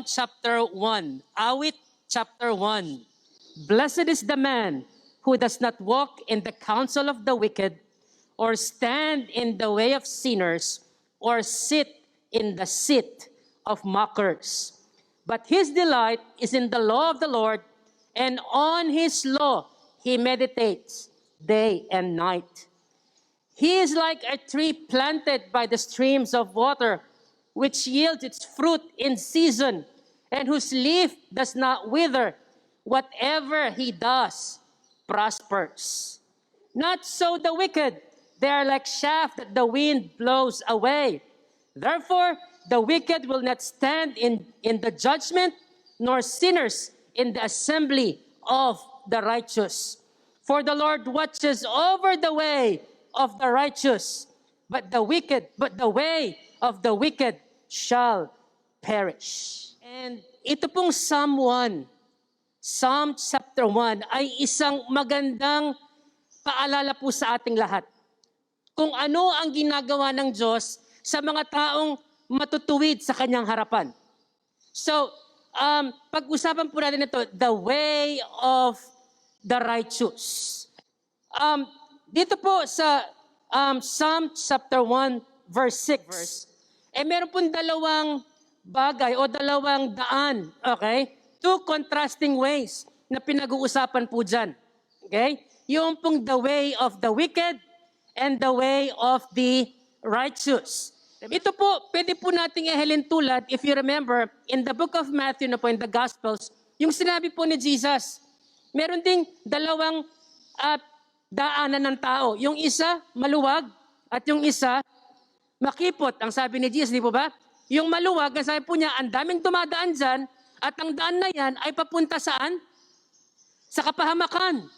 Psalm chapter 1. Awit chapter 1. Blessed is the man who does not walk in the counsel of the wicked, or stand in the way of sinners, or sit in the seat of mockers. But his delight is in the law of the Lord, and on his law he meditates day and night. He is like a tree planted by the streams of water, which yields its fruit in season, and whose leaf does not wither. Whatever he does prospers. Not so the wicked. They are like chaff that the wind blows away. Therefore, the wicked will not stand in the judgment, nor sinners in the assembly of the righteous. For the Lord watches over the way of the righteous, but the way of the wicked shall perish. And ito pong Psalm 1, Psalm chapter 1 ay isang magandang paalala po sa ating lahat. Kung ano ang ginagawa ng Diyos sa mga taong matutuwid sa kanyang harapan. So, pag-usapan po natin ito, the way of the righteous. Dito po sa Psalm chapter 1 verse 6, meron pong dalawang bagay o dalawang daan, okay? Two contrasting ways na pinag-uusapan po dyan. Okay? Yung pong the way of the wicked and the way of the righteous. Ito po, pwede po nating ihalin tulad, if you remember, in the book of Matthew na po, in the Gospels, yung sinabi po ni Jesus, meron ding dalawang daanan ng tao. Yung isa, maluwag, at yung isa, makipot. Ang sabi ni Jesus, di po ba? Yung maluwag, ang sabi po niya, ang daming dumadaan dyan, at ang daan na yan ay papunta saan? Sa kapahamakan,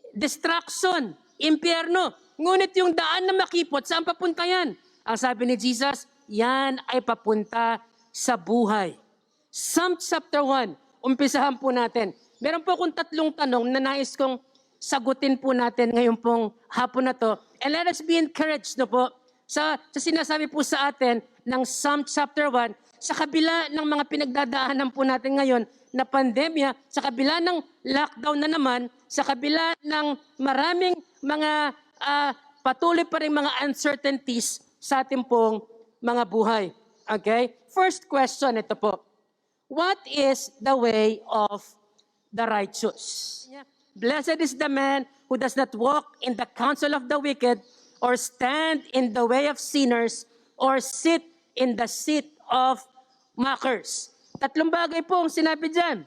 destruction, impyerno. Ngunit yung daan na makipot, saan papunta yan? Ang sabi ni Jesus, yan ay papunta sa buhay. Psalm chapter 1, umpisahan po natin. Meron po akong tatlong tanong na nais kong sagutin po natin ngayon pong hapon na to. And let us be encouraged no po sa sinasabi po sa atin ng Psalm chapter 1, sa kabila ng mga pinagdadaanan po natin ngayon na pandemya, sa kabila ng lockdown na naman, sa kabila ng maraming mga patuloy pa rin mga uncertainties sa ating pong mga buhay. Okay? First question, ito po. What is the way of the righteous? Blessed is the man who does not walk in the counsel of the wicked, or stand in the way of sinners, or sit in the seat of mockers. Tatlong bagay po ang sinabi dyan.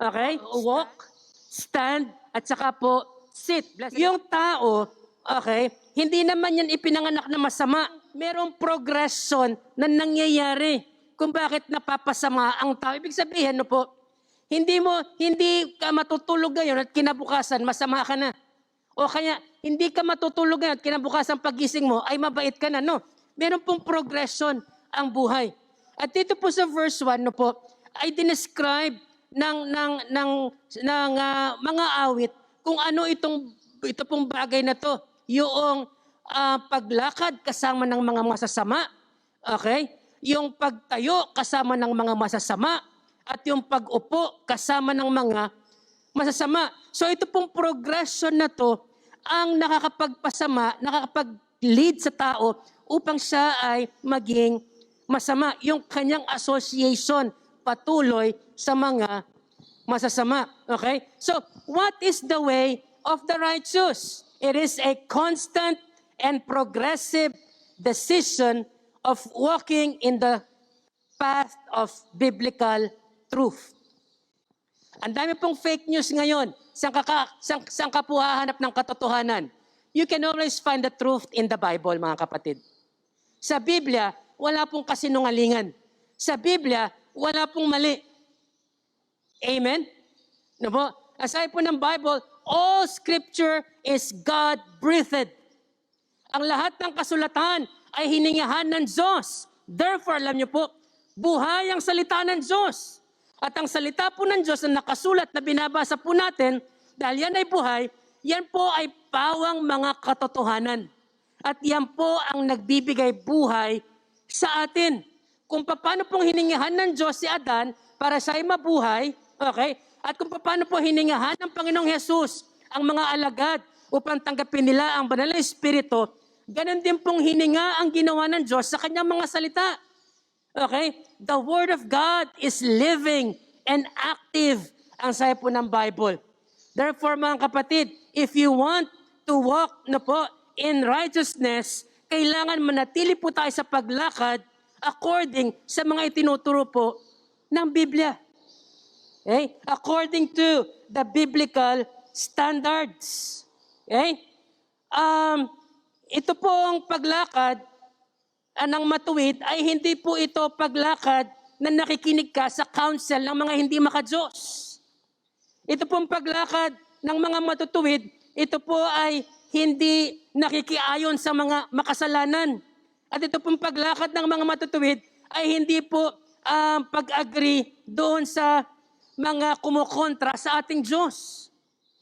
Okay? Walk, stand, at saka po sit. Yung tao, okay, hindi naman yan ipinanganak na masama. Merong progression na nangyayari kung bakit napapasama ang tao. Ibig sabihin, no po, hindi ka matutulog ngayon at kinabukasan, masama ka na. O kaya, hindi ka matutulog ngayon at kinabukasan pagising mo, ay mabait ka na, no? Meron pong progression ang buhay. At dito po sa verse 1, no po, ay dinescribe ng mga awit kung ano ito pong bagay na to. Yung paglakad kasama ng mga masasama, okay? Yung pagtayo kasama ng mga masasama, at yung pag-upo kasama ng mga masasama. So ito pong progression na to ang nakakapag-lead sa tao upang siya ay maging masama. Yung kanyang association patuloy sa mga masasama. Okay? So, what is the way of the righteous? It is a constant and progressive decision of walking in the path of biblical truth. Ang dami pong fake news ngayon. Saan ka po hahanap ng katotohanan? You can always find the truth in the Bible, mga kapatid. Sa Biblia, wala pong kasinungalingan. Sa Biblia, wala pong mali. Amen? No po? Aside po ng Bible, all Scripture is God-breathed. Ang lahat ng kasulatan ay hiningahan ng Diyos. Therefore, alam niyo po, buhay ang salita ng Diyos. At ang salita po ng Diyos na nakasulat na binabasa po natin, dahil yan ay buhay, yan po ay pawang mga katotohanan. At yan po ang nagbibigay buhay sa atin. kung paano pong hiningahan ng Diyos si Adan para siya'y mabuhay, okay? At kung paano po hiningahan ng Panginoong Jesus ang mga alagad upang tanggapin nila ang banal na Espiritu, ganun din pong hininga ang ginawa ng Diyos sa kanyang mga salita. Okay? The Word of God is living and active, ang sabi po ng Bible. Therefore, mga kapatid, if you want to walk na po in righteousness, kailangan manatili po tayo sa paglakad according sa mga itinuturo po ng Biblia. Okay? According to the biblical standards. Okay? Ito pong paglakad ng matuwid ay hindi po ito paglakad na nakikinig ka sa counsel ng mga hindi maka-Diyos. Ito pong paglakad ng mga matutuwid, ito po ay hindi nakikiayon sa mga makasalanan. At ito pong paglakad ng mga matutuwid ay hindi po pag-agree doon sa mga kumukontra sa ating Diyos.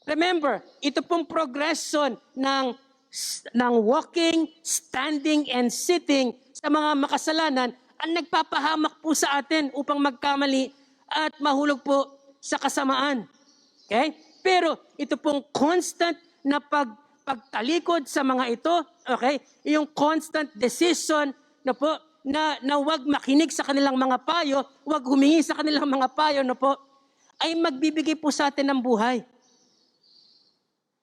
Remember, ito pong progression ng walking, standing, and sitting sa mga makasalanan ang nagpapahamak po sa atin upang magkamali at mahulog po sa kasamaan. Okay? Pero ito pong constant na pagtalikod sa mga ito, okay? Yung constant decision na po na wag makinig sa kanilang mga payo, wag humingi sa kanilang mga payo na po, ay magbibigay po sa atin ng buhay.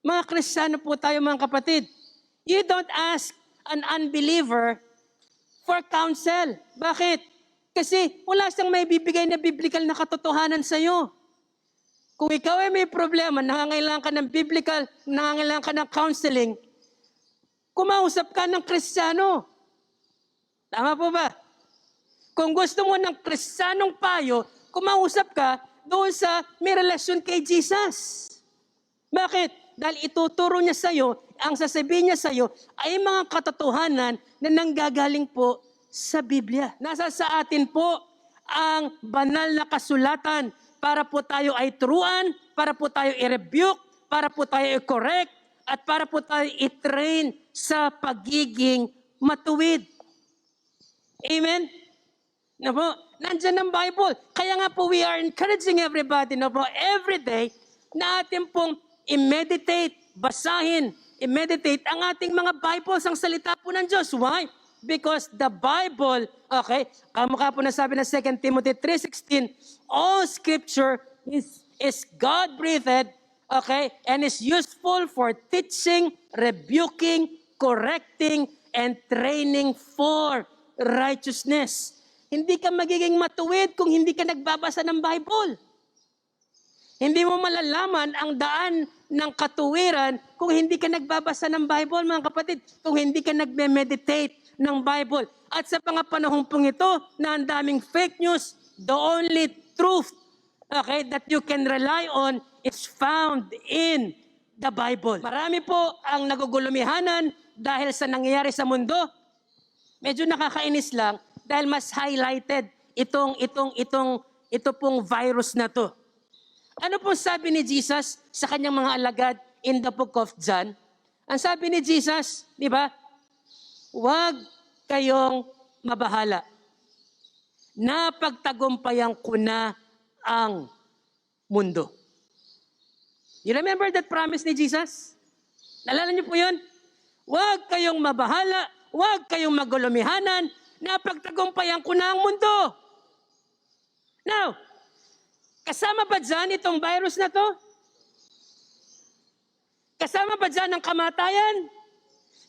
Mga Kristiyano po tayo, mga kapatid. You don't ask an unbeliever for counsel. Bakit? Kasi wala siyang may bibigay na biblical na katotohanan sa iyo. Kung ikaw ay may problema, nangangailangan ka ng biblical, nangangailangan ka ng counseling, kumausap ka ng Kristiyano. Tama po ba? Kung gusto mo ng Kristiyanong payo, kumausap ka doon sa may relasyon kay Jesus. Bakit? Dahil ituturo niya sa iyo, ang sasabihin niya sa iyo ay mga katotohanan na nanggagaling po sa Biblia. Nasa sa atin po ang banal na kasulatan para po tayo ay turuan, para po tayo i-rebuke, para po tayo i-correct, at para po tayo i-train sa pagiging matuwid. Amen? Na po, nandyan ang Bible. Kaya nga po we are encouraging everybody na po every day na atin pong i-meditate, basahin, i-meditate ang ating mga Bibles, ang salita po ng Diyos. Why? Because the Bible, okay, kamukha po na sabi ng 2 Timothy 3:16, all Scripture is God-breathed, okay, and is useful for teaching, rebuking, correcting, and training for righteousness. Hindi ka magiging matuwid kung hindi ka nagbabasa ng Bible. Hindi mo malalaman ang daan ng katuwiran kung hindi ka nagbabasa ng Bible, mga kapatid, kung hindi ka nagme-meditate ng Bible. At sa mga panahong pong ito na ang daming fake news, the only truth, okay, that you can rely on is found in the Bible. Marami po ang nagugulumihanan dahil sa nangyayari sa mundo. Medyo nakakainis lang dahil mas highlighted ito pong virus na to. Ano pong sabi ni Jesus sa kanyang mga alagad in the book of John? Ang sabi ni Jesus, di ba? Huwag kayong mabahala. Napagtagumpayan ko na ang mundo. You remember that promise ni Jesus? Nalala niyo po yun? Huwag kayong mabahala, huwag kayong magulumihanan, napagtagumpayan ko na ang mundo. Now, kasama ba dyan itong virus na to? Kasama ba dyan ang kamatayan?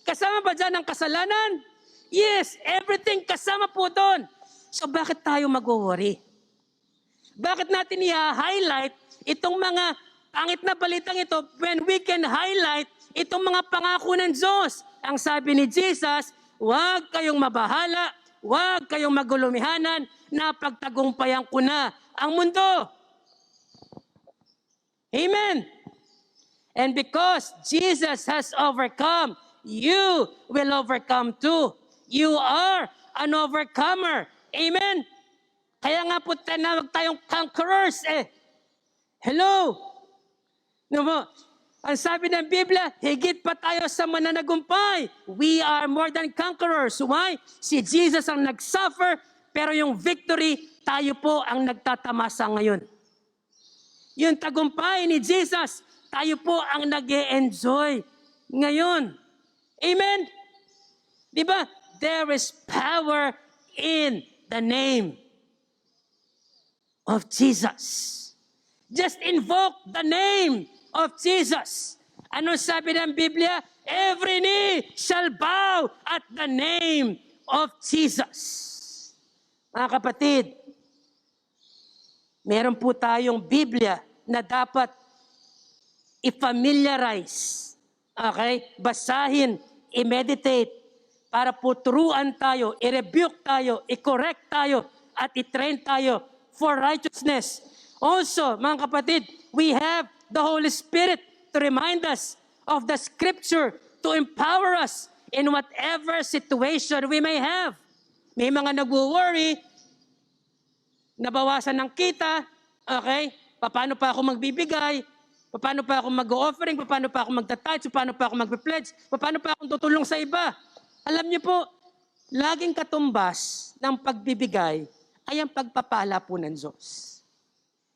Kasama ba dyan ang kasalanan? Yes, everything kasama po doon. So bakit tayo mag-worry? Bakit natin i-highlight itong mga pangit na balitang ito when we can highlight itong mga pangako ng Diyos? Ang sabi ni Jesus, huwag kayong mabahala, huwag kayong magulumihanan, napagtagumpayan ko na ang mundo. Amen. And because Jesus has overcome, you will overcome too. You are an overcomer. Amen. Kaya nga po tinawag tayong conquerors eh. Hello. No mo? Ang sabi ng Biblia, higit pa tayo sa mananagumpay. We are more than conquerors. Why? Si Jesus ang nag-suffer Pero yung victory, tayo po ang nagtatamasa ngayon. Yung tagumpay ni Jesus, tayo po ang nag-e-enjoy ngayon. Amen? Di ba? There is power in the name of Jesus. Just invoke the name of Jesus. Ano sabi ng Biblia? Every knee shall bow at the name of Jesus. Mga kapatid, meron po tayong Biblia na dapat i-familiarize. Okay? Basahin, i-meditate, para po turuan tayo, i-rebuke tayo, i-correct tayo, at i-train tayo for righteousness. Also, mga kapatid, we have the Holy Spirit to remind us of the Scripture, to empower us in whatever situation we may have. May mga nag-worry, nabawasan ng kita, okay? Paano pa ako magbibigay? Paano pa ako mag-offering? Paano pa ako magta-tithe? Paano pa ako mag-pledge? Paano pa ako tutulong sa iba? Alam niyo po, laging katumbas ng pagbibigay ay ang pagpapala po ng Diyos.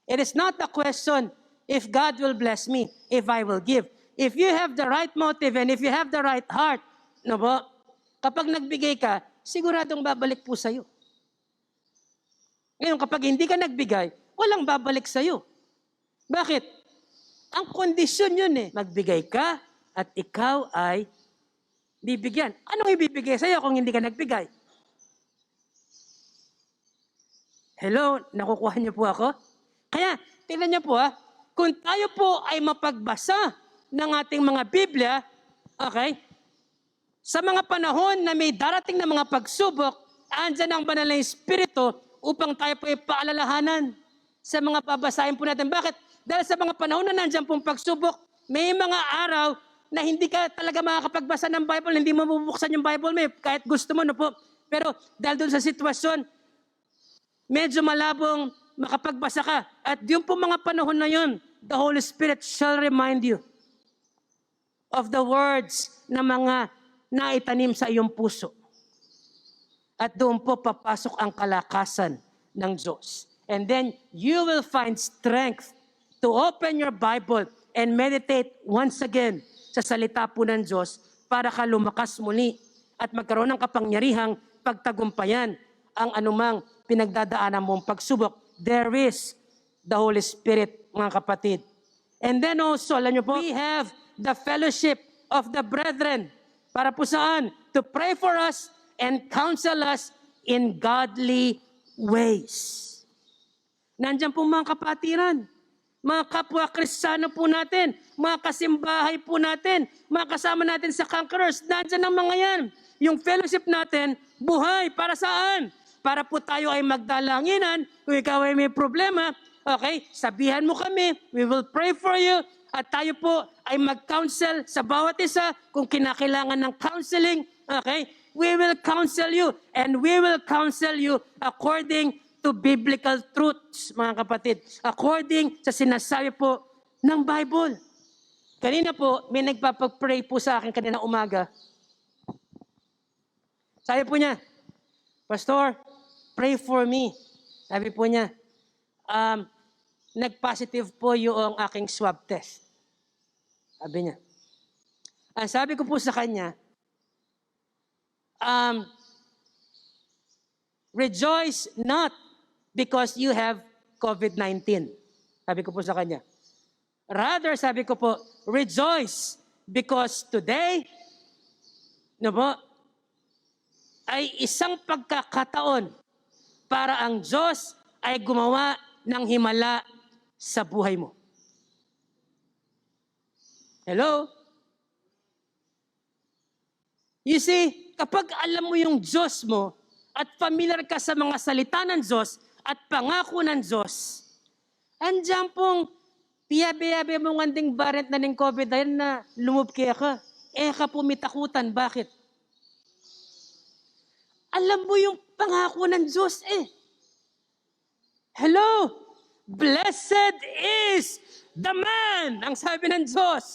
It is not a question if God will bless me, if I will give. If you have the right motive and if you have the right heart, no po, kapag nagbigay ka, siguradong babalik po sa'yo. Ngayon, kapag hindi ka nagbigay, walang babalik sa'yo. Bakit? Ang kondisyon yun magbigay ka at ikaw ay bibigyan. Anong ibibigay sa'yo kung hindi ka nagbigay? Hello, nakukuha niyo po ako? Kaya, tingnan niyo po kung tayo po ay mapagbasa ng ating mga Biblia, okay, sa mga panahon na may darating na mga pagsubok, andyan ang banal na Espiritu upang tayo po ipaalalahanan sa mga babasahin po natin. Bakit? Dahil sa mga panahon na nandyan pong pagsubok, may mga araw na hindi ka talaga makakapagbasa ng Bible, hindi mo mabubuksan yung Bible mo, kahit gusto mo, no po. Pero dahil doon sa sitwasyon, medyo malabong makapagbasa ka. At yung po mga panahon na yun, the Holy Spirit shall remind you of the words na mga naitanim sa iyong puso. At doon po papasok ang kalakasan ng Diyos. And then you will find strength to open your Bible and meditate once again sa salita po ng Diyos para ka lumakas muli at magkaroon ng kapangyarihang pagtagumpayan ang anumang pinagdadaanan mong pagsubok. There is the Holy Spirit, mga kapatid. And then also, alam niyo po, we have the fellowship of the brethren. Para po saan? To pray for us and counsel us in godly ways. Nandiyan po mga kapatiran, mga kapwa Kristiyano po natin, mga kasimbahay po natin, mga kasama natin sa Conquerors, nandiyan ang mga yan. Yung fellowship natin, buhay, para saan? Para po tayo ay magdalanginan, kung ikaw ay may problema, okay, sabihan mo kami, we will pray for you, at tayo po ay mag-counsel sa bawat isa kung kinakailangan ng counseling, okay, we will counsel you, and we will counsel you according to biblical truths, mga kapatid, according sa sinasabi po ng Bible. Kanina po, may nagpapag-pray po sa akin kanina umaga. Sabi po niya, Pastor, pray for me. Sabi po niya, nag-positive po yung aking swab test. Sabi niya. Ang sabi ko po sa kanya, rejoice not because you have COVID-19. Sabi ko po sa kanya. Rather, sabi ko po, rejoice because today, no po, ay isang pagkakataon para ang Diyos ay gumawa ng himala sa buhay mo. Hello? You see, kapag alam mo yung Diyos mo at familiar ka sa mga salita ng Diyos at pangako ng Diyos, andyan pong piyabe-yabe mong anding baret na ng COVID na yan na lumubki ka. Ka pumitakutan. Bakit? Alam mo yung pangako ng Diyos Hello? Blessed is the man, ang sabi ng Diyos.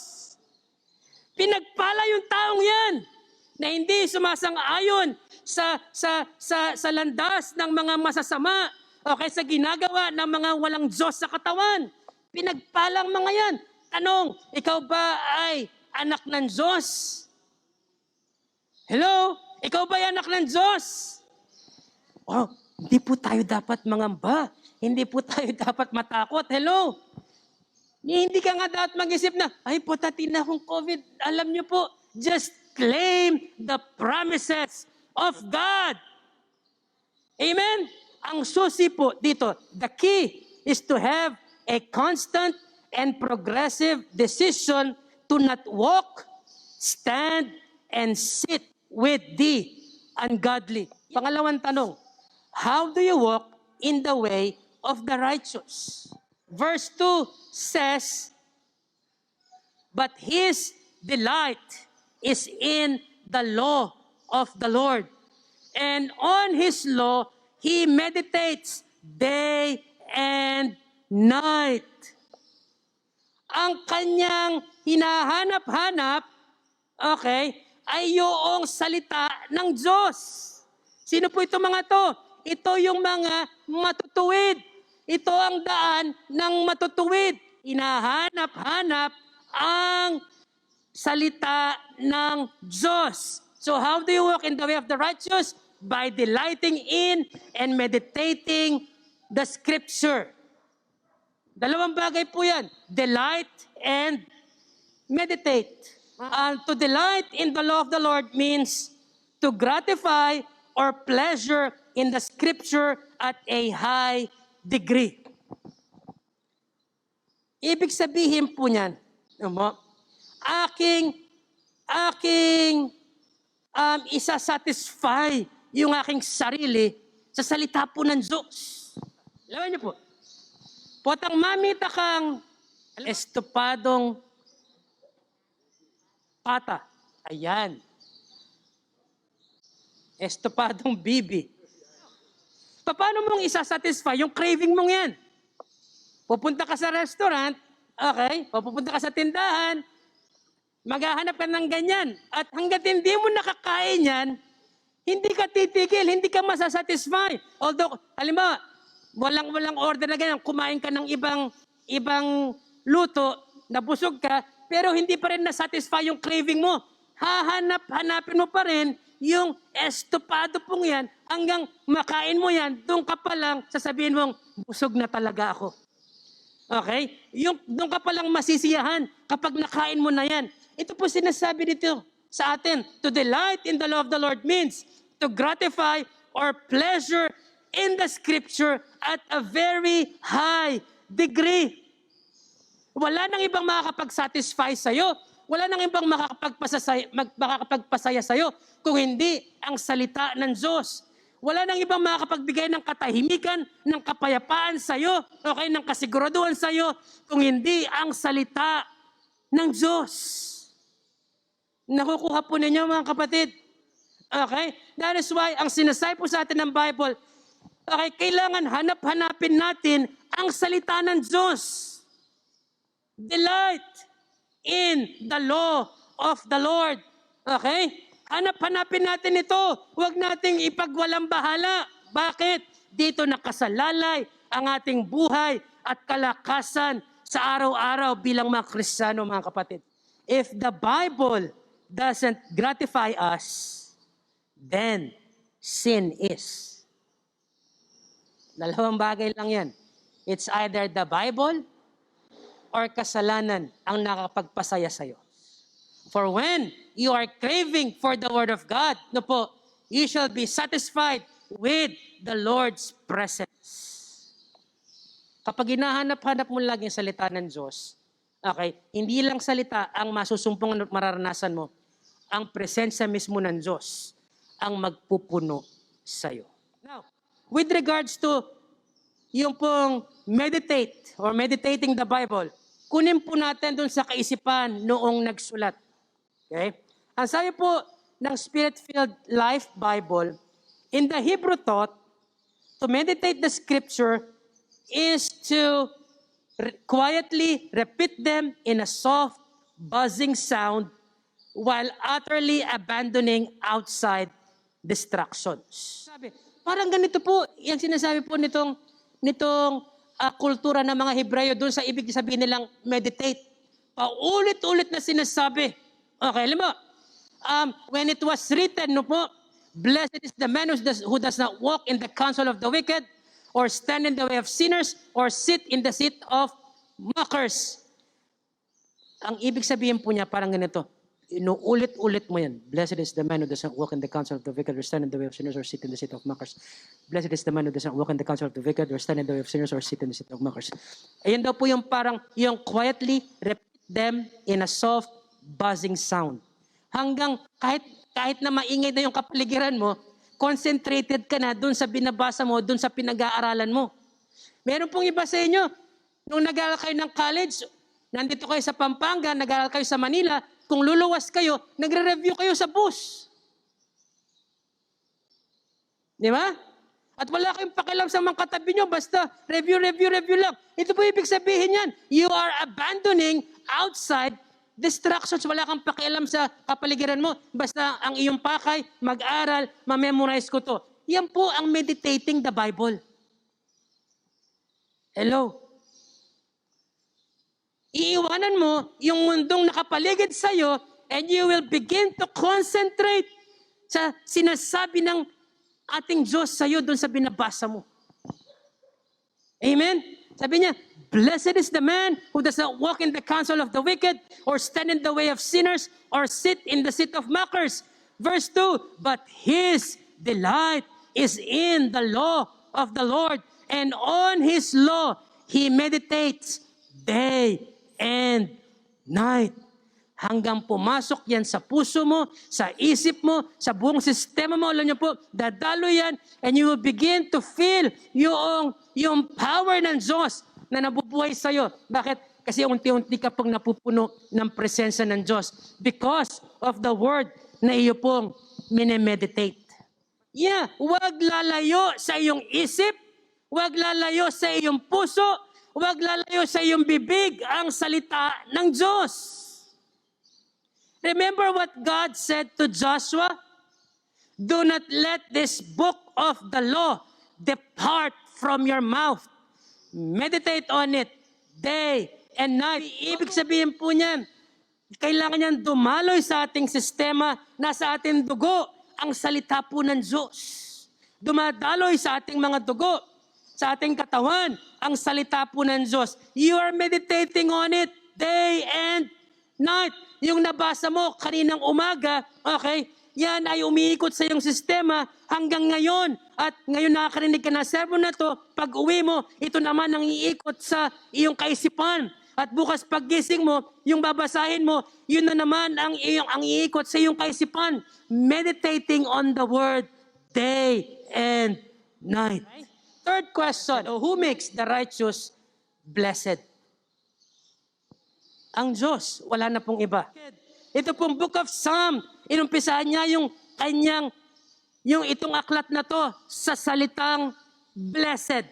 Pinagpala yung taong yan na hindi sumasang-ayon sa landas ng mga masasama o kaya sa ginagawa ng mga walang Diyos sa katawan. Pinagpalang mga yan. Tanong, ikaw ba ay anak ng Diyos? Hello? Ikaw ba ay anak ng Diyos? Oh, hindi po tayo dapat mangamba. Hindi po tayo dapat matakot. Hello? Hindi ka nga dapat mag-isip na, ay patatin na akong COVID. Alam niyo po, just claim the promises of God. Amen? Ang susi po dito, the key is to have a constant and progressive decision to not walk, stand, and sit with the ungodly. Pangalawang tanong, how do you walk in the way of the righteous? Verse 2 says, but his delight is in the law of the Lord. And on his law, he meditates day and night. Ang kanyang hinahanap-hanap, okay, ay yung salita ng Diyos. Sino po ito mga to? Ito yung mga matutuwid. Ito ang daan ng matutuwid. Hinahanap-hanap ang salita ng Diyos. So how do you walk in the way of the righteous? By delighting in and meditating the Scripture. Dalawang bagay po yan. Delight and meditate. To delight in the law of the Lord means to gratify or pleasure in the Scripture at a high degree. Ibig sabihin po niyan, aking isa-satisfy yung aking sarili sa salita po ng Diyos. Alam niyo po, potang mamita kang estopadong pata. Ayan. Estopadong bibi. Paano mong isa-satisfy yung craving mong yan? Pupunta ka sa restaurant, okay, pupunta ka sa tindahan, maghahanap ka ng ganyan. At hanggat hindi mo nakakain yan, hindi ka titigil, hindi ka masasatisfy. Although, halimbawa, walang order na ganyan, kumain ka ng ibang luto, nabusog ka, pero hindi pa rin nasatisfy yung craving mo. Hanapin mo pa rin yung estopado pong yan, hanggang makain mo yan, doon ka pa lang sasabihin mong, busog na talaga ako. Okay? Doon ka pa lang masisiyahan kapag nakain mo na yan. Ito po sinasabi dito sa atin, to delight in the law of the Lord means to gratify or pleasure in the Scripture at a very high degree. Wala nang ibang makakapag-satisfy sa'yo. Wala nang ibang makakapagpasaya sa'yo kung hindi ang salita ng Diyos. Wala nang ibang makakapagbigay ng katahimikan, ng kapayapaan sa'yo, okay, ng kasiguraduhan sa'yo kung hindi ang salita ng Diyos. Nakukuha po ninyo mga kapatid. Okay? That is why ang sinasay po sa atin ng Bible, okay, kailangan hanapin natin ang salita ng Diyos. Delight in the law of the Lord. Okay? Hanapin natin ito. Huwag nating ipagwalang bahala. Bakit? Dito nakasalalay ang ating buhay at kalakasan sa araw-araw bilang mga Kristiyano, mga kapatid. If the Bible doesn't gratify us, then sin is. Dalawang bagay lang yan. It's either the Bible or kasalanan ang nakapagpasaya sa'yo. For when you are craving for the Word of God, you shall be satisfied with the Lord's presence. Kapag hinahanap-hanap mo lagi ang salita ng Diyos, okay, hindi lang salita ang masusumpong mararanasan mo, ang presensya mismo ng Diyos ang magpupuno sa'yo. Now, with regards to yung pong meditate or meditating the Bible, kunin po natin dun sa kaisipan noong nagsulat. Okay? Ang sabi po ng Spirit-Filled Life Bible, in the Hebrew thought, to meditate the Scripture is to quietly repeat them in a soft, buzzing sound while utterly abandoning outside distractions. Sabi, parang ganito po, yung sinasabi po nitong kultura ng mga Hebreo doon sa ibig sabihin nilang meditate. Paulit-ulit na sinasabi. Okay, alam mo, when it was written, no po, blessed is the man who does not walk in the counsel of the wicked, or stand in the way of sinners, or sit in the seat of mockers. Ang ibig sabihin po niya parang ganito, inuulit-ulit mo yan. Blessed is the man who does not walk in the counsel of the wicked, or stand in the way of sinners, or sit in the seat of mockers. Blessed is the man who does not walk in the counsel of the wicked, or stand in the way of sinners, or sit in the seat of mockers. Ayun daw po yung parang, yung quietly repeat them in a soft, buzzing sound. Hanggang kahit na maingay na yung kapaligiran mo, concentrated ka na dun sa binabasa mo, dun sa pinag-aaralan mo. Meron pong iba sa inyo, nung nag-aaral kayo ng college, nandito kayo sa Pampanga, nag-aaral kayo sa Manila, kung luluwas kayo, nagre-review kayo sa bus. Di ba? At wala kayong pakialam sa mga katabi nyo, basta review lang. Ito po ibig sabihin yan. You are abandoning outside distractions. Wala kang pakialam sa kapaligiran mo. Basta ang iyong pakay, mag-aral, ma-memorize ko to. Yan po ang meditating the Bible. Hello? Iiwanan mo yung mundong nakapaligid sa'yo and you will begin to concentrate sa sinasabi ng ating Diyos sa'yo doon sa binabasa mo. Amen? Sabi niya, blessed is the man who does not walk in the counsel of the wicked, or stand in the way of sinners, or sit in the seat of mockers. Verse 2, but his delight is in the law of the Lord, and on his law he meditates day and night. Hanggang pumasok yan sa puso mo, sa isip mo, sa buong sistema mo, alam niyo po, dadalo yan, and you will begin to feel yung power ng Diyos na nabubuhay sa'yo. Bakit? Kasi unti-unti ka pong napupuno ng presensya ng Diyos because of the word na iyo pong minemeditate. Yeah, huwag lalayo sa iyong isip, huwag lalayo sa iyong puso, huwag lalayo sa iyong bibig ang salita ng Diyos. Remember what God said to Joshua? Do not let this book of the law depart from your mouth. Meditate on it day and night. Ibig sabihin po niyan, kailangan niyan dumaloy sa ating sistema, nasa ating dugo, ang salita po ng Diyos. Dumadaloy sa ating mga dugo, sa ating katawan, ang salita po ng Diyos. You are meditating on it day and night. Yung nabasa mo kaninang umaga, okay, yan ay umiikot sa iyong sistema hanggang ngayon. At ngayon nakakarinig ka na sermon na to, pag uwi mo, ito naman ang iikot sa iyong kaisipan. At bukas paggising mo, yung babasahin mo, yun na naman ang iikot sa iyong kaisipan. Meditating on the word day and night. Third question, who makes the righteous blessed? Ang Diyos, wala na pong iba. Ito pong Book of Psalm, inumpisahan niya yung itong aklat na to sa salitang blessed.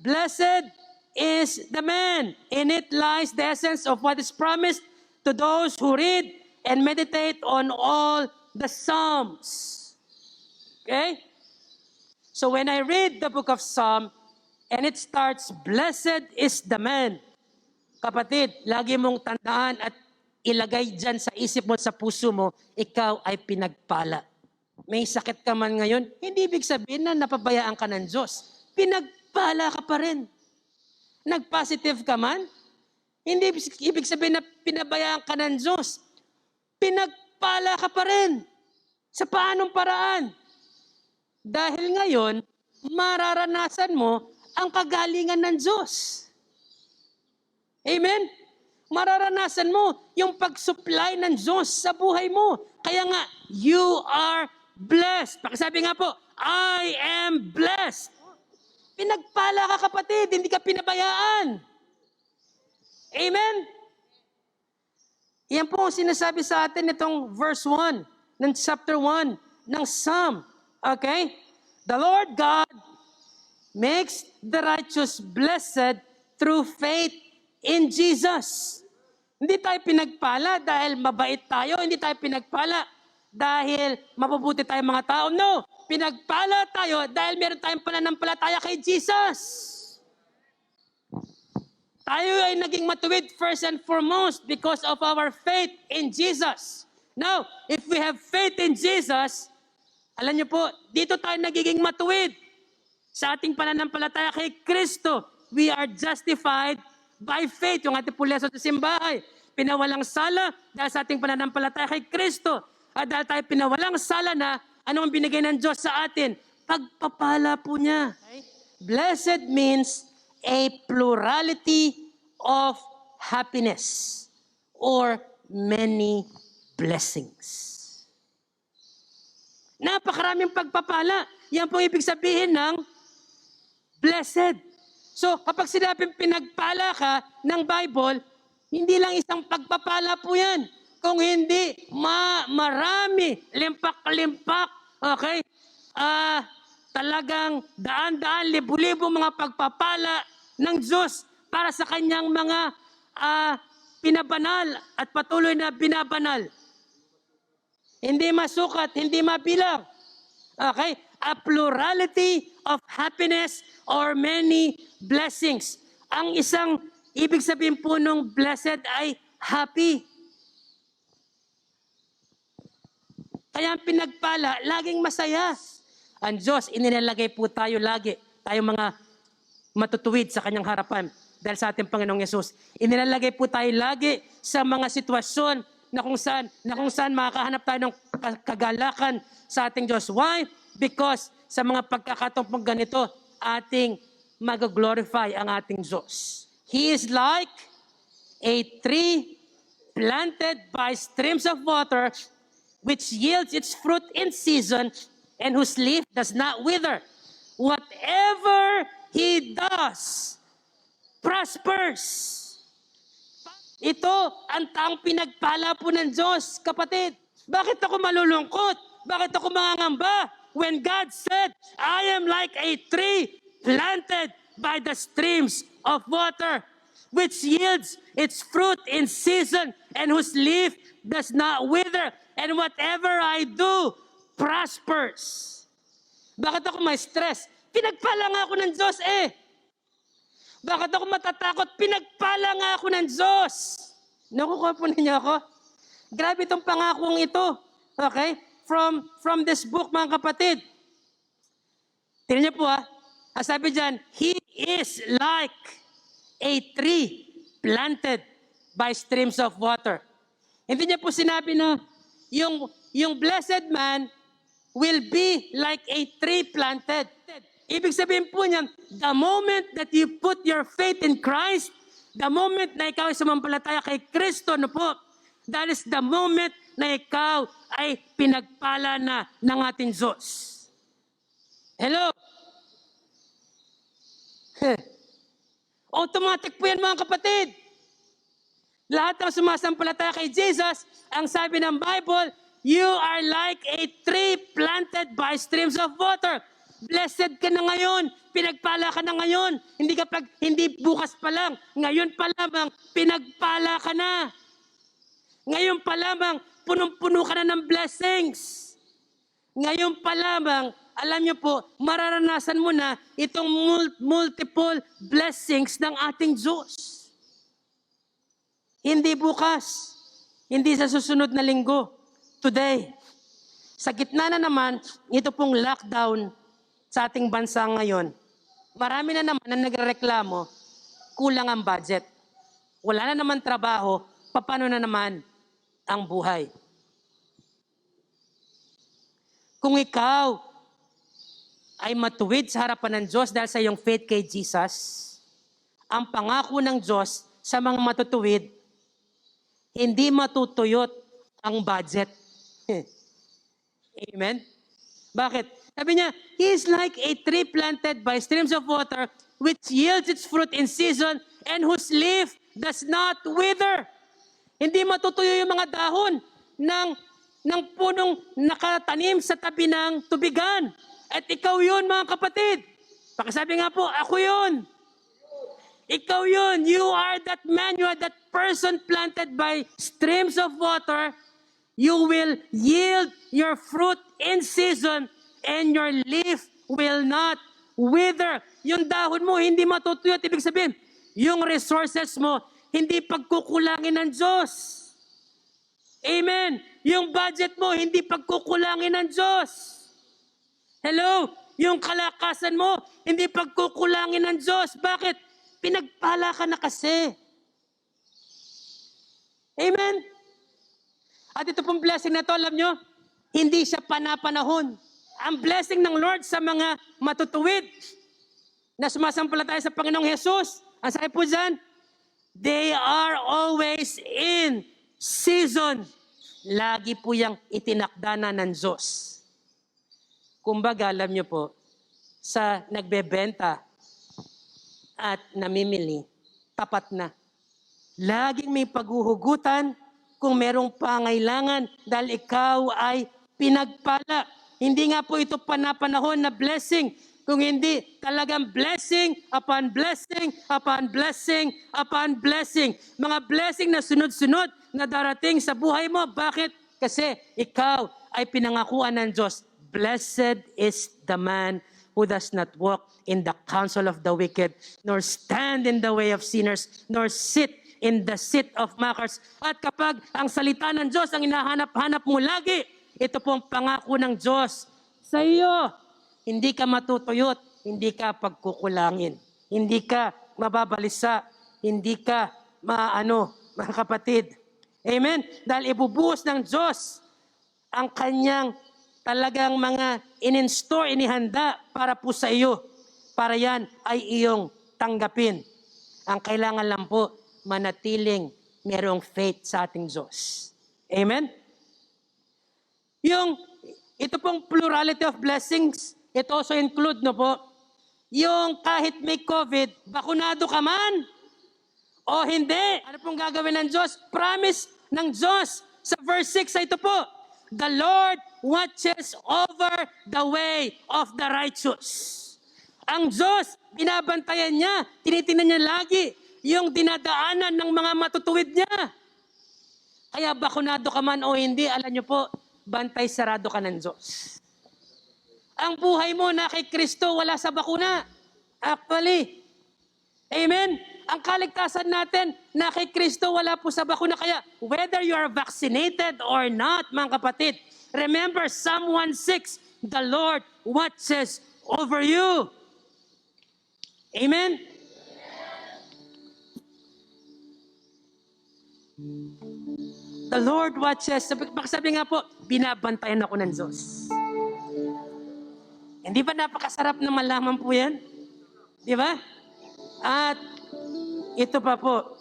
Blessed is the man. In it lies the essence of what is promised to those who read and meditate on all the Psalms. Okay? So when I read the Book of Psalm and it starts, blessed is the man. Kapatid, lagi mong tandaan at ilagay dyan sa isip mo, sa puso mo, ikaw ay pinagpala. May sakit ka man ngayon, hindi ibig sabihin na napabayaan ka ng Diyos. Pinagpala ka pa rin. Nag-positive ka man, hindi ibig sabihin na pinabayaan ka ng Diyos. Pinagpala ka pa rin. Sa paanong paraan? Dahil ngayon, mararanasan mo ang kagalingan ng Diyos. Amen? Mararanasan mo yung pag-supply ng Diyos sa buhay mo. Kaya nga, you are blessed. Pakisabi nga po, I am blessed. Pinagpala ka kapatid, hindi ka pinabayaan. Amen? Yan po ang sinasabi sa atin itong verse 1 ng chapter 1 ng Psalm. Okay? The Lord God makes the righteous blessed through faith in Jesus. Hindi tayo pinagpala dahil mabait tayo. Hindi tayo pinagpala dahil mabubuti tayong mga tao. No, pinagpala tayo dahil meron tayong pananampalataya kay Jesus. Tayo ay naging matuwid first and foremost because of our faith in Jesus. Now, if we have faith in Jesus, alam niyo po, dito tayo nagiging matuwid. Sa ating pananampalataya kay Kristo, we are justified by faith. Yung ating puleso sa simbahay, pinawalang sala dahil sa ating pananampalataya kay Kristo. At dahil tayo pinawalang sala na, ano ang binigay ng Diyos sa atin? Pagpapala po niya. Blessed means a plurality of happiness or many blessings. Napakaraming pagpapala. Yan po ibig sabihin ng blessed. So, kapag sinabing pinagpala ka ng Bible, hindi lang isang pagpapala po yan. Kung hindi, marami, limpak-limpak, okay? Talagang daan-daan, libu-libu mga pagpapala ng Diyos para sa kanyang mga pinabanal at patuloy na binabanal. Hindi masukat, hindi mabilang. Okay? A plurality of happiness or many blessings. Ang isang ibig sabihin po nung blessed ay happy. Kaya ang pinagpala, laging masaya. Ang Diyos, inilalagay po tayo lagi, tayong mga matutuwid sa kanyang harapan dahil sa ating Panginoong Yesus. Inilalagay po tayo lagi sa mga sitwasyon na kung saan makakahanap tayo ng kagalakan sa ating Diyos. Why? Because sa mga pagkakataong ganito, ating mag-glorify ang ating Diyos. He is like a tree planted by streams of water, which yields its fruit in season, and whose leaf does not wither. Whatever he does prospers. Ito ang taong pinagpala po ng Diyos, kapatid. Bakit ako malulungkot? Bakit ako mangangamba? When God said, I am like a tree planted by the streams of water, which yields its fruit in season, and whose leaf does not wither, and whatever I do prospers. Bakit ako may stress? Pinagpala nga ako ng Diyos eh. Bakit ako matatakot? Pinagpala nga ako ng Diyos. Nakukuha po ninyo ako? Grabe itong pangakong ito. Okay? From this book, mga kapatid. Tingnan niyo po ha. Sabi dyan, He is like a tree planted by streams of water. Hindi niya po sinabi na yung blessed man will be like a tree planted. Ibig sabihin po niyan, the moment that you put your faith in Christ, the moment na ikaw ay sumampalataya kay Kristo, ano po, that is the moment na ikaw ay pinagpala na ng ating Diyos. Hello? Automatic po yan mga kapatid. Lahat ng sumasampalataya kay Jesus, ang sabi ng Bible, you are like a tree planted by streams of water. Blessed ka na ngayon, pinagpala ka na ngayon. Hindi bukas pa lang, ngayon pa lamang, pinagpala ka na. Ngayon pa lamang, punong-puno ka na ng blessings. Ngayon pa lamang, alam niyo po, mararanasan mo na itong multiple blessings ng ating Diyos. Hindi bukas, hindi sa susunod na linggo, today. Sa gitna na naman, ito pong lockdown sa ating bansa ngayon, marami na naman na nagreklamo, kulang ang budget. Wala na naman trabaho, paano na naman ang buhay? Kung ikaw ay matuwid sa harapan ng Diyos dahil sa iyong faith kay Jesus, ang pangako ng Diyos sa mga matutuwid, hindi matutuyot ang budget. Amen? Bakit? Sabi niya, He is like a tree planted by streams of water, which yields its fruit in season, and whose leaf does not wither. Hindi matutuyo yung mga dahon ng punong nakatanim sa tabi ng tubigan. At ikaw yun, mga kapatid. Pakisabi nga po, ako yun. Ikaw yun. You are that man. You are that person planted by streams of water. You will yield your fruit in season and your leaf will not wither. Yung dahon mo, hindi matutuyot. Ibig sabihin, yung resources mo, hindi pagkukulangin ng Diyos. Amen. Yung budget mo, hindi pagkukulangin ng Diyos. Hello? Yung kalakasan mo, hindi pagkukulangin ng Diyos. Bakit? Pinagpala ka na kasi. Amen? At ito pong blessing na to, alam nyo, hindi siya panapanahon. Ang blessing ng Lord sa mga matutuwid na sumasampalataya sa Panginoong Jesus, ang sabi po dyan, they are always in season. Lagi po yung itinakda na ng Diyos. Kumbaga, alam nyo po, sa nagbebenta at namimili, tapat na. Laging may paghuhugutan kung merong pangailangan dahil ikaw ay pinagpala. Hindi nga po ito panapanahon na blessing, kung hindi talagang blessing upon blessing upon blessing upon blessing. Mga blessing na sunod-sunod na darating sa buhay mo. Bakit? Kasi ikaw ay pinangakuan ng Diyos. Blessed is the man who does not walk in the counsel of the wicked, nor stand in the way of sinners, nor sit in the seat of mockers. At kapag ang salita ng Diyos ang hinahanap-hanap mo lagi, ito pong pangako ng Diyos sa iyo. Hindi ka matutuyot, hindi ka pagkukulangin, hindi ka mababalisa, hindi ka mga kapatid. Amen? Dahil ibubuhos ng Diyos ang kanyang talagang mga in-store, inihanda para po sa iyo. Para yan ay iyong tanggapin. Ang kailangan lang po, manatiling merong faith sa ating Diyos. Amen? Ito pong plurality of blessings, it also include, no po, yung kahit may COVID, bakunado ka man o hindi. Ano pong gagawin ng Diyos? Promise ng Diyos sa verse 6 ay ito po, the Lord watches over the way of the righteous. Ang Diyos, binabantayan niya, tinitingnan niya lagi yung dinadaanan ng mga matutuwid niya. Kaya bakunado ka man o hindi, alam niyo po, bantay sarado ka ng Diyos. Ang buhay mo na kay Kristo, wala sa bakuna. Actually, amen? Ang kaligtasan natin na kay Kristo, wala po sa bakuna. Kaya whether you are vaccinated or not, mga kapatid, remember Psalm 1:6, the Lord watches over you. Amen? The Lord watches. Sabi nga po, binabantayan ako ng Diyos. Hindi ba napakasarap na malaman po yan? Di ba? At ito pa po,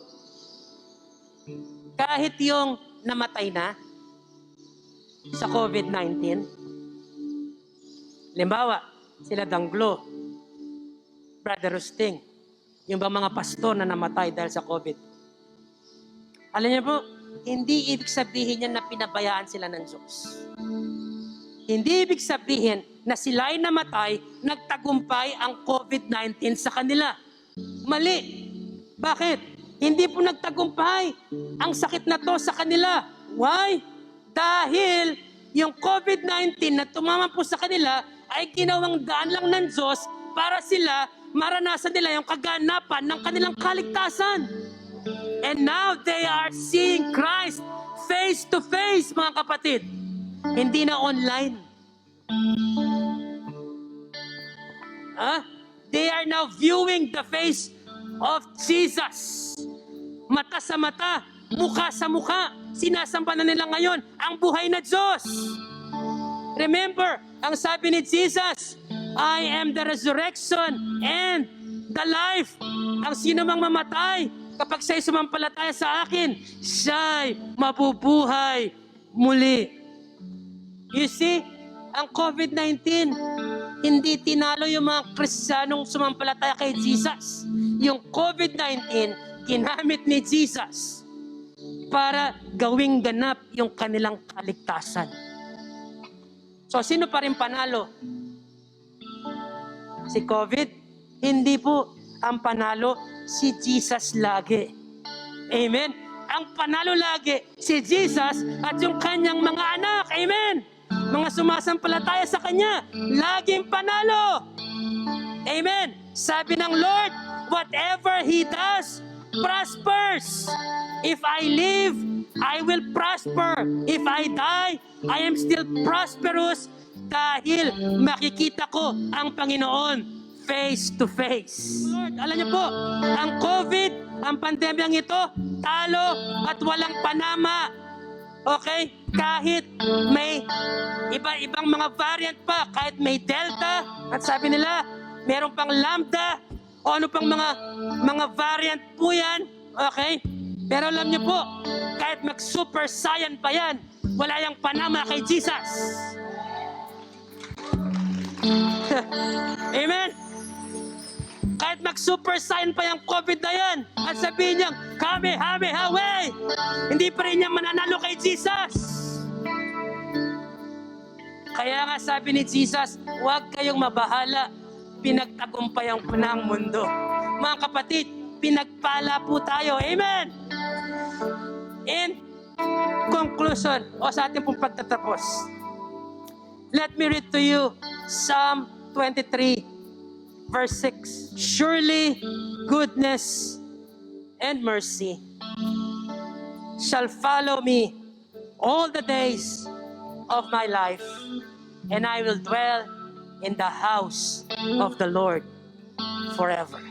kahit yung namatay na sa COVID-19, limbawa, sila Danglo, Brother Rusting, yung ba mga pastor na namatay dahil sa COVID. Alam niyo po, hindi ibig sabihin yan na pinabayaan sila ng Diyos. Hindi ibig sabihin na sila ay namatay, nagtagumpay ang COVID-19 sa kanila. Mali. Bakit? Hindi po nagtagumpay ang sakit na to sa kanila. Why? Dahil yung COVID-19 na tumama po sa kanila ay ginawang daan lang ng Diyos para sila maranasan nila yung kaganapan ng kanilang kaligtasan. And now they are seeing Christ face to face, mga kapatid. Hindi na online. They are now viewing the face of Jesus. Mata sa mata, mukha sa mukha. Sinasamba na nila ngayon ang buhay na Diyos. Remember, ang sabi ni Jesus, I am the resurrection and the life. Ang sino mang mamatay, kapag siya'y sumampalataya sa akin, siya'y mabubuhay muli. You see, ang COVID-19, hindi tinalo yung mga Kristiyanong sumampalataya kay Jesus. Yung COVID-19, ginamit ni Jesus para gawing ganap yung kanilang kaligtasan. So, sino pa rin panalo? Si COVID? Hindi po. Ang panalo, si Jesus lagi. Amen? Ang panalo lagi, si Jesus at yung kanyang mga anak. Amen? Mga sumasampalataya sa Kanya, laging panalo. Amen? Sabi ng Lord, whatever He does, prospers. If I live, I will prosper. If I die, I am still prosperous dahil makikita ko ang Panginoon face to face. Lord, alam niyo po, ang COVID, ang pandemyang ito, talo at walang panama. Okay? Kahit may iba-ibang mga variant pa, kahit may Delta, at sabi nila, meron pang Lambda, o ano pang mga variant po yan. Okay? Pero alam niyo po, kahit mag-super saiyan pa yan, wala yang panama kay Jesus. Amen? Kahit mag-super saiyan pa yung COVID na yan, at sabihin niya, Kamehameha, hindi pa rin niya mananalo kay Jesus. Kaya nga sabi ni Jesus, huwag kayong mabahala, pinagtagumpayan ko na ang mundo. Mga kapatid, pinagpala po tayo. Amen? In conclusion, o sa ating pong pagtatapos, let me read to you Psalm 23, verse 6. Surely goodness and mercy shall follow me all the days of my life, and I will dwell in the house of the Lord forever.